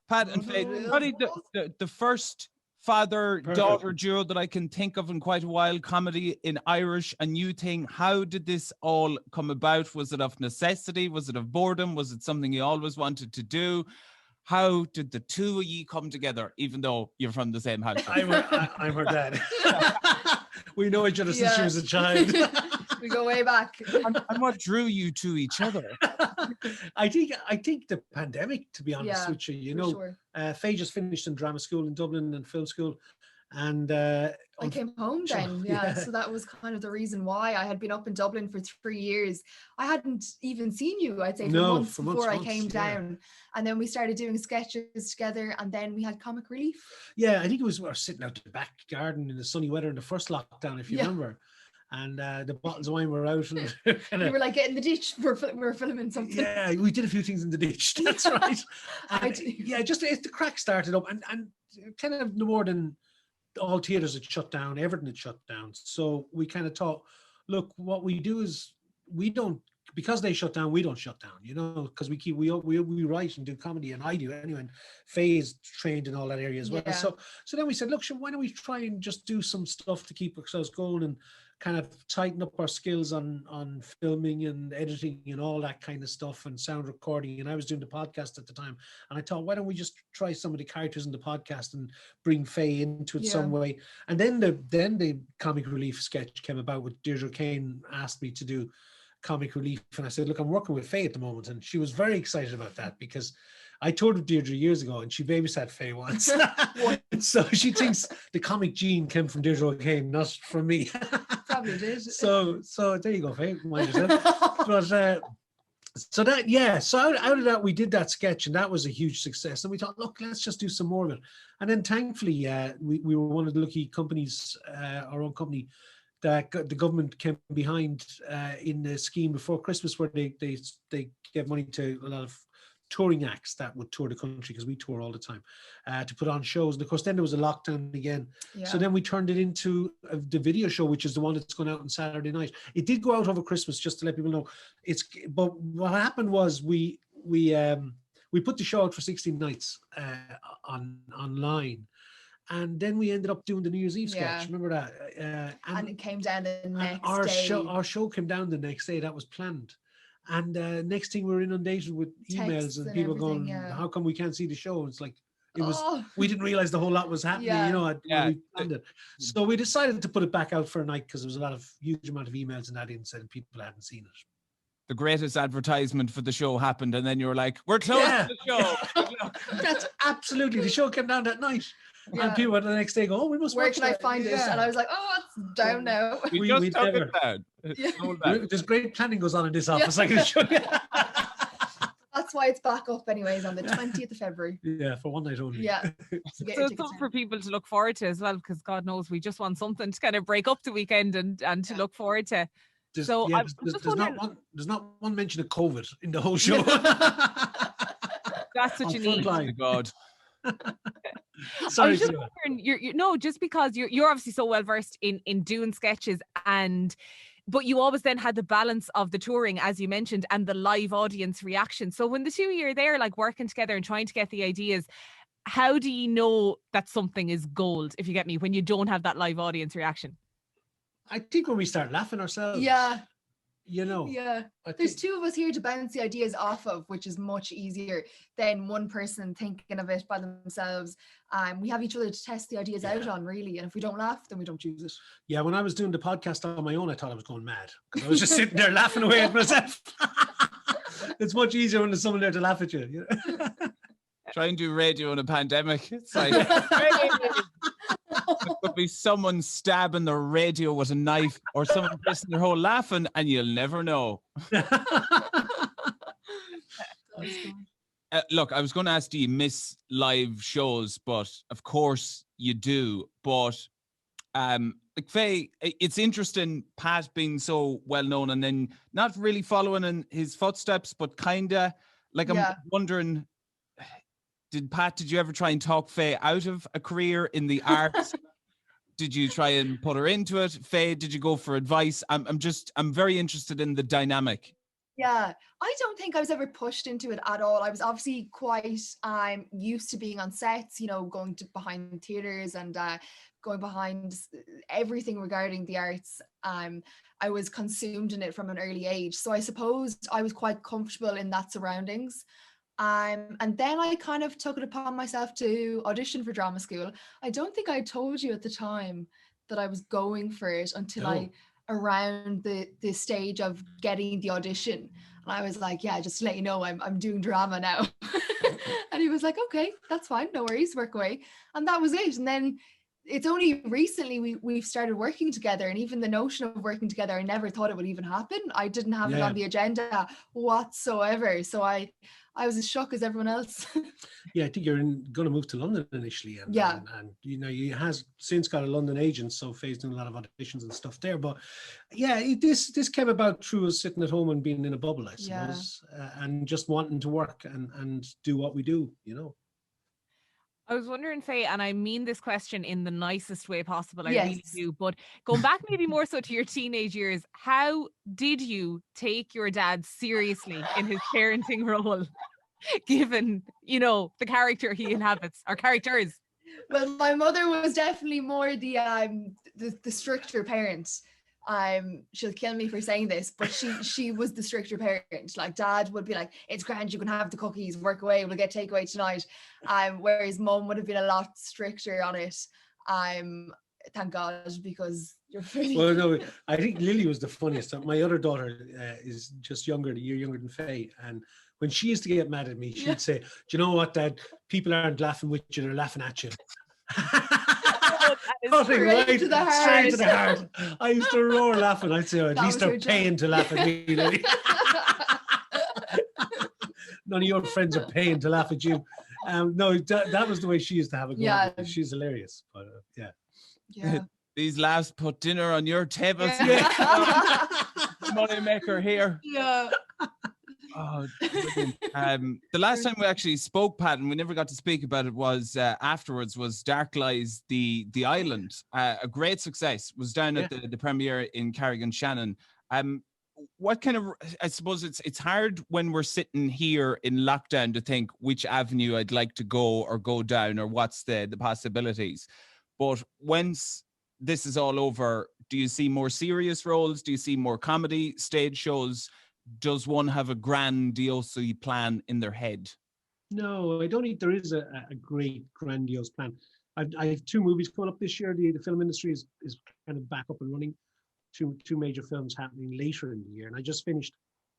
Pat and Faye, probably the first father-daughter duo that I can think of in quite a while, comedy in Irish, a new thing. How did this all come about? Was it of necessity? Was it of boredom? Was it something you always wanted to do? How did the two of you come together, even though you're from the same house? I'm her dad. We know each other since she was a child. We go way back. And what drew you to each other? I think the pandemic, to be honest with you. You know, sure. Faye just finished in drama school in Dublin and film school. And I came home then, so that was kind of the reason why. I had been up in Dublin for 3 years. I hadn't even seen you, I'd say, for months before I came down. And then we started doing sketches together, and then we had comic relief. Yeah, I think we were sitting out the back garden in the sunny weather in the first lockdown, if you remember. And the bottles of wine were out. And we were like, get in the ditch. We're filming something. Yeah, we did a few things in the ditch. That's right. And, just the crack started up, and kind of no more than all theatres had shut down, everything had shut down. So we kind of thought, look, what we do is we don't, because they shut down, we don't shut down, you know, because we write and do comedy, and I do anyway. And Faye is trained in all that area as well. Yeah. So then we said, look, why don't we try and just do some stuff to keep ourselves going and kind of tighten up our skills on filming and editing and all that kind of stuff, and sound recording. And I was doing the podcast at the time, and I thought, why don't we just try some of the characters in the podcast and bring Faye into it some way? And then the comic relief sketch came about with Deirdre Kane asked me to do comic relief, and I said, look, I'm working with Faye at the moment, and she was very excited about that because I toured with Deirdre years ago, and she babysat Faye once. So she thinks the comic gene came from Deirdre Kane, not from me. Probably did. So there you go, Faye. Mind yourself. But so out of that, we did that sketch, and that was a huge success. And we thought, look, let's just do some more of it. And then thankfully, we were one of the lucky companies, our own company, that the government came behind in the scheme before Christmas, where they gave money to a lot of touring acts that would tour the country, because we tour all the time, to put on shows. And of course then there was a lockdown again, so then we turned it into the video show, which is the one that's going out on Saturday night. It did go out over Christmas, just to let people know. But what happened was we put the show out for 16 nights online, and then we ended up doing the New Year's Eve sketch. Remember that? And it came down the next day. Our show came down the next day. That was planned. And next thing, we were inundated with emails and people going, how come we can't see the show? It's like, we didn't realize the whole lot was happening, you know, when we planned it. So we decided to put it back out for a night, because there was a huge amount of emails and that in said people hadn't seen it. The greatest advertisement for the show happened, and then you were like, we're closing the show. That's absolutely, the show came down that night. And people the next day go, we must Where can I find it? And I was like, it's down now. We just took it down. There's great planning goes on in this office. I can show you. That's why it's back up anyways on the 20th of February. Yeah, for one night only. Yeah. So it's something for people to look forward to as well, because God knows we just want something to kind of break up the weekend and to look forward to. There's not one mention of COVID in the whole show. That's what you need. God. Sorry, I was just wondering, just because you're obviously so well versed in doing sketches, but you always then had the balance of the touring, as you mentioned, and the live audience reaction. So when the two of you are there, like working together and trying to get the ideas, how do you know that something is gold, if you get me, when you don't have that live audience reaction? I think when we start laughing ourselves. Yeah. You know. Yeah. There's two of us here to bounce the ideas off of, which is much easier than one person thinking of it by themselves. We have each other to test the ideas out on, really. And if we don't laugh, then we don't choose it. Yeah, when I was doing the podcast on my own, I thought I was going mad, because I was just sitting there laughing away at myself. It's much easier when there's someone there to laugh at you. Try and do radio in a pandemic. It's like, there could be someone stabbing the radio with a knife, or someone pressing their hole laughing, and you'll never know. Look, I was going to ask, do you miss live shows? But of course you do. But like Faye, it's interesting, Pat being so well known and then not really following in his footsteps, but kinda like, I'm wondering, did you ever try and talk Faye out of a career in the arts? Did you try and put her into it? Faye, did you go for advice? I'm very interested in the dynamic. Yeah, I don't think I was ever pushed into it at all. I was obviously quite used to being on sets, you know, going to behind theaters and going behind everything regarding the arts. I was consumed in it from an early age. So I suppose I was quite comfortable in that surroundings. And then I kind of took it upon myself to audition for drama school. I don't think I told you at the time that I was going for it until I around the stage of getting the audition. And I was like, yeah, just to let you know, I'm doing drama now. And he was like, okay, that's fine, no worries, work away. And that was it. And then it's only recently we've started working together, and even the notion of working together, I never thought it would even happen. I didn't have it on the agenda whatsoever. So I was as shocked as everyone else. Yeah, I think you're going to move to London initially, and you know, you has since got a London agent, so Faye's doing a lot of auditions and stuff there. But yeah, this came about through us sitting at home and being in a bubble, I suppose, and just wanting to work and do what we do, you know. I was wondering, Faye, and I mean this question in the nicest way possible, I really do, but going back maybe more so to your teenage years, how did you take your dad seriously in his parenting role, given, you know, the character he inhabits, or characters? Well, my mother was definitely more the stricter parent. She'll kill me for saying this, but she was the stricter parent. Like, Dad would be like, it's grand, you can have the cookies, work away, we'll get takeaway tonight. Whereas Mum would have been a lot stricter on it. Thank God, because you're pretty. Well, no, I think Lily was the funniest. My other daughter is just a year younger than Faye, and when she used to get mad at me, she'd say, "Do you know what, Dad? People aren't laughing with you; they're laughing at you." Straight to the heart. I used to roar laughing. I'd say, at least they're paying to laugh at me, Lily. None of your friends are paying to laugh at you. No, that was the way she used to have it. Yeah, she's hilarious. But yeah. These laughs put dinner on your table. Money maker here. Yeah. Oh, the last time we actually spoke, Pat, and we never got to speak about it, was afterwards, was Dark Lies, the Island. A great success. Was down at the premiere in Carrigan-Shannon. What kind of, I suppose it's hard when we're sitting here in lockdown to think which avenue I'd like to go or go down, or what's the possibilities. But once this is all over, do you see more serious roles? Do you see more comedy, stage shows? Does one have a grandiose plan in their head? No, I don't think there is a great grandiose plan. I have 2 movies coming up this year. The film industry is kind of back up and running. Two major films happening later in the year. And I just finished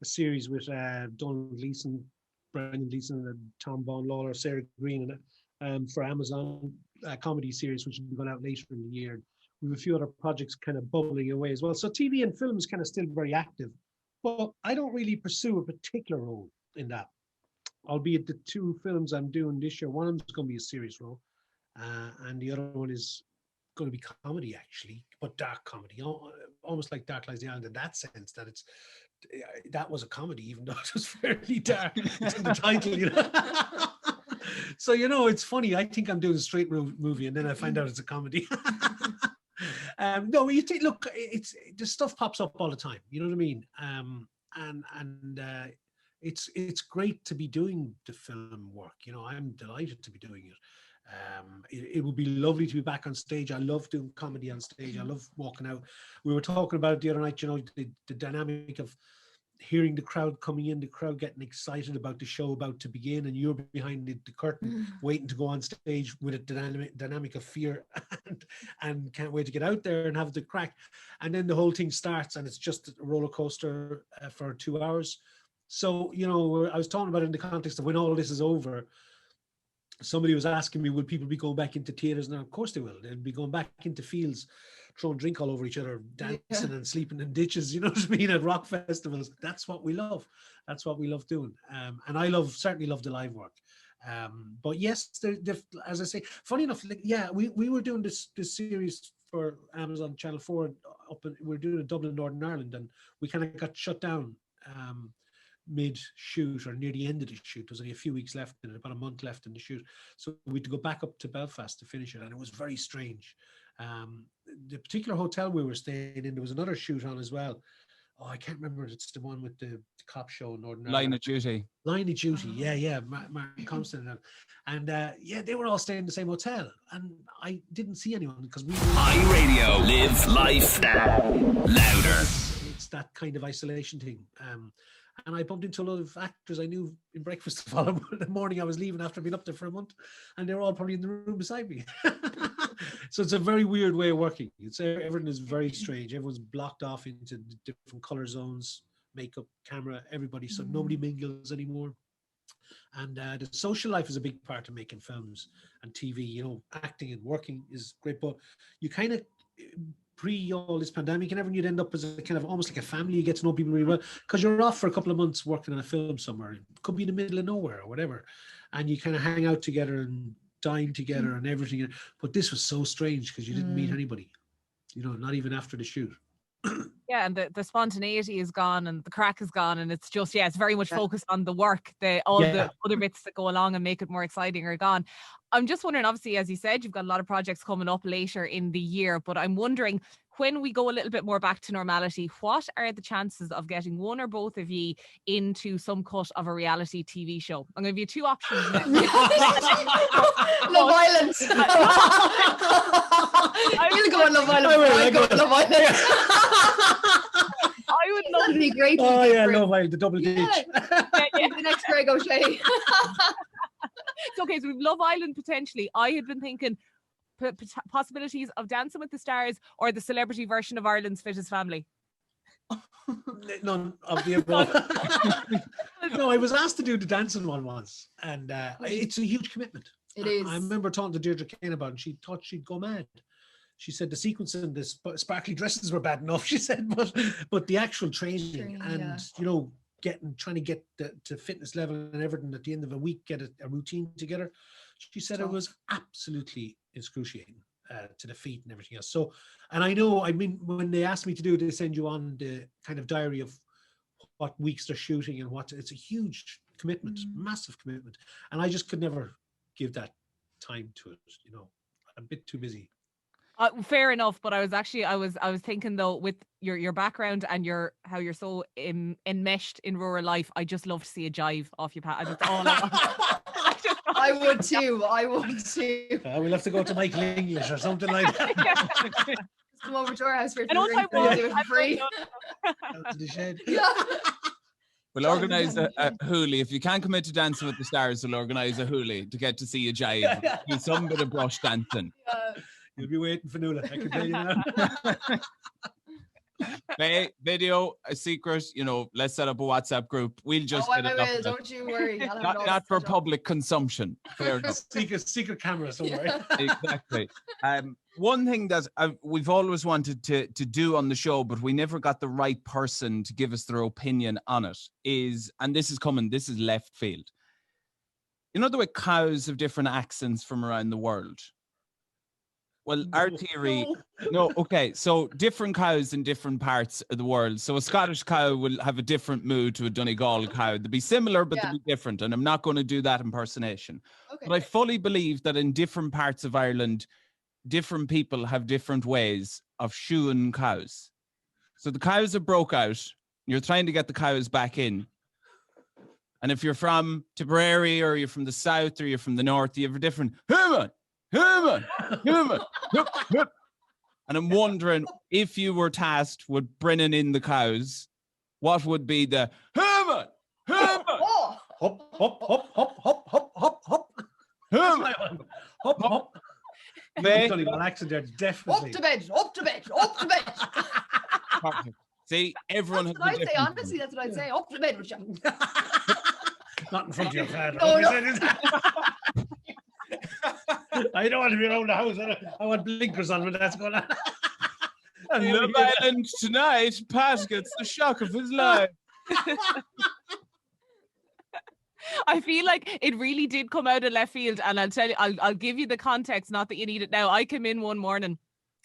a series with Donald Gleeson, Brendan Gleeson, and Tom Vaughan Lawler, Sarah Green, and for Amazon, a comedy series which will be going out later in the year. We have a few other projects kind of bubbling away as well. So TV and film is kind of still very active. But I don't really pursue a particular role in that. Albeit the 2 films I'm doing this year, one of them is going to be a serious role, and the other one is going to be comedy, actually, but dark comedy, almost like Dark Lies the Island in that sense, that that was a comedy, even though it was fairly dark. It's in the title, you know. So, you know, it's funny. I think I'm doing a straight movie, and then I find out it's a comedy. No, you take, look, the stuff pops up all the time. You know what I mean? It's great to be doing the film work. You know, I'm delighted to be doing it. It would be lovely to be back on stage. I love doing comedy on stage. I love walking out. We were talking about it the other night, you know, the dynamic of hearing the crowd coming in, the crowd getting excited about the show about to begin, and you're behind the curtain waiting to go on stage with a dynamic of fear and can't wait to get out there and have the crack. And then the whole thing starts, and it's just a roller coaster for 2 hours. So, you know, I was talking about it in the context of when all this is over. Somebody was asking me, will people be going back into theatres? Now, of course they will. They'll be going back into fields, throwing drink all over each other, dancing and sleeping in ditches, you know what I mean, at rock festivals. That's what we love. That's what we love doing. And I certainly love the live work. But yes, as I say, funny enough, we were doing this series for Amazon Channel 4 we're doing it Dublin, Northern Ireland, and we kind of got shut down mid-shoot or near the end of the shoot. There was only a few weeks left and about a month left in the shoot. So we had to go back up to Belfast to finish it, and it was very strange. The particular hotel we were staying in, there was another shoot on as well I can't remember. It's the one with the cop show in Northern Line of Duty. Line of Duty, yeah. Martin Compton and yeah, they were all staying in the same hotel, and I didn't see anyone because we. iRadio, live life louder. It's that kind of isolation thing. And I bumped into a lot of actors I knew in breakfast the following morning. I was leaving after being up there for a month, and they were all probably in the room beside me. So it's a very weird way of working. Everything is very strange. Everyone's blocked off into different color zones, makeup, camera, everybody. So nobody mingles anymore. And the social life is a big part of making films and TV. You know, acting and working is great, but you kind of pre all this pandemic and everything, you'd end up as a kind of almost like a family. You get to know people really well because you're off for a couple of months working on a film somewhere. It could be in the middle of nowhere or whatever, and you kind of hang out together and dine together and everything. But this was so strange because you didn't meet anybody, you know, not even after the shoot. Yeah, and the spontaneity is gone and the crack is gone, and it's just, it's very much focused on the work. The other bits that go along and make it more exciting are gone. I'm just wondering, obviously, as you said, you've got a lot of projects coming up later in the year, but I'm wondering, when we go a little bit more back to normality, what are the chances of getting one or both of you into some cut of a reality TV show? I'm going to give you two options. Love Island. I will go on Love Island. I go on Love Island. I would love to be great. Oh yeah, Love Island, the double ditch. The next Greg O'Shea. It's okay, so we've Love Island potentially. I had been thinking possibilities of Dancing with the Stars or the celebrity version of Ireland's Fittest Family. None of the above. No, I was asked to do the dancing one once, and it's a huge commitment. It is. I remember talking to Deirdre Kane about it, and she thought she'd go mad. She said the sequence in the sparkly dresses were bad enough, she said, but the actual training and you know, trying to get to fitness level and everything at the end of a week, get a routine together. She said it was absolutely excruciating to the feet and everything else. So, and I know, I mean, when they asked me to do it, they send you on the kind of diary of what weeks they're shooting and it's a huge commitment, massive commitment. And I just could never give that time to it, you know, I'm a bit too busy. Fair enough, but I was thinking though, with your background and how you're so enmeshed in rural life, I just love to see a jive off you, Pat. That's all I want. I would too. We'll have to go to Michael English or something like that. Come over to our house for a drink. We'll do it for free. Out to the shed. We'll organise a hoolie. If you can't commit to Dancing with the Stars, we'll organise a hoolie to get to see a jive. Do some bit of brush dancing. You'll be waiting for Nuala, I can tell you now. Faye, video, a secret, you know, let's set up a WhatsApp group. We'll just I will, don't you worry. Not for public consumption. Fair enough. Secret camera somewhere. Exactly. One thing that we've always wanted to do on the show, but we never got the right person to give us their opinion on it, is, and this is left field. You know the way cows have different accents from around the world? Well, our theory, okay, so different cows in different parts of the world. So a Scottish cow will have a different mood to a Donegal cow. They'll be similar, but they'll be different. And I'm not going to do that impersonation. Okay. But I fully believe that in different parts of Ireland, different people have different ways of shoeing cows. So the cows have broke out. You're trying to get the cows back in. And if you're from Tipperary or you're from the south or you're from the north, you have a different human. And I'm wondering, if you were tasked with bringing in the cows, what would be the hop, hop, hop, hop, hop, hop, hop, hop. You've done an accent there, definitely. Up to bed. Perfect. See, everyone has I'd say, honestly, that's what I'd say. Up to bed, not in front of your father. No. I don't want to be around the house. I want blinkers on when that's going on. And Love Island tonight, Pat gets the shock of his life. I feel like it really did come out of left field, and I'll tell you, I'll give you the context, not that you need it now. I came in one morning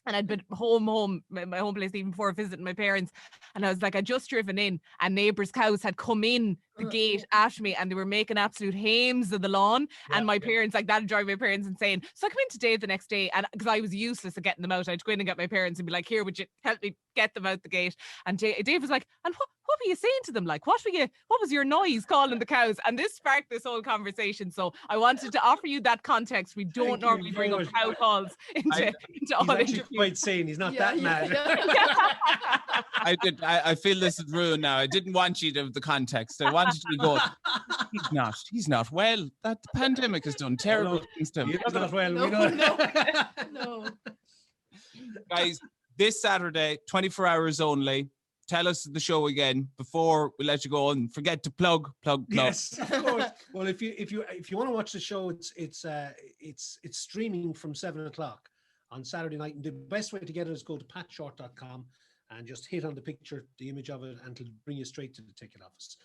and I'd been home, my home place even before visiting my parents, and I was like, I'd just driven in and neighbours' cows had come in the gate at me, and they were making absolute hames of the lawn. And my parents, like, that'd drive my parents insane. So I come into Dave the next day, and because I was useless at getting them out, I'd go in and get my parents and be like, here, would you help me get them out the gate? And Dave was like, and what were you saying to them? Like, what was your noise calling the cows? And this sparked this whole conversation. So I wanted to offer you that context. We don't normally bring up cow calls into all interviews. He's quite sane. He's not that mad. I feel this is ruined now. I didn't want you to have the context. I wanted you to go, he's not well. That the pandemic has done terrible things to him. He's not well. No. Guys, this Saturday, 24 hours only. Tell us the show again before we let you go, and forget to plug. Yes, of course. Well, if you want to watch the show, it's streaming from 7:00 on Saturday night. And the best way to get it is go to paashortt.com and just hit on the picture, the image of it, and it'll bring you straight to the ticket office.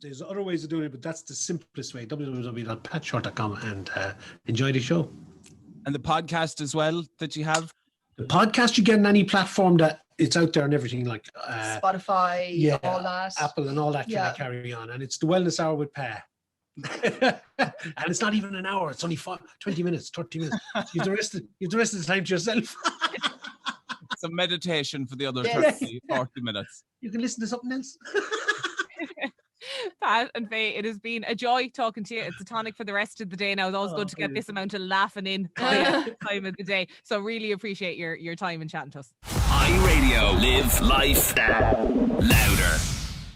There's other ways of doing it, but that's the simplest way. www.paashortt.com, and enjoy the show. And the podcast as well that you have. The podcast you get on any platform that it's out there and everything, like Spotify, all that, Apple, and all that kind of carry on. And it's the Wellness Hour with Paaaah. And it's not even an hour; it's only 20 minutes, 30 minutes. You've the rest of the time to yourself. It's a meditation for the other 30, 40 minutes. You can listen to something else. Pat and Faye, it has been a joy talking to you. It's a tonic for the rest of the day now. It's always good to get this amount of laughing in time of the day. So really appreciate your time and chatting to us. iRadio, live life louder.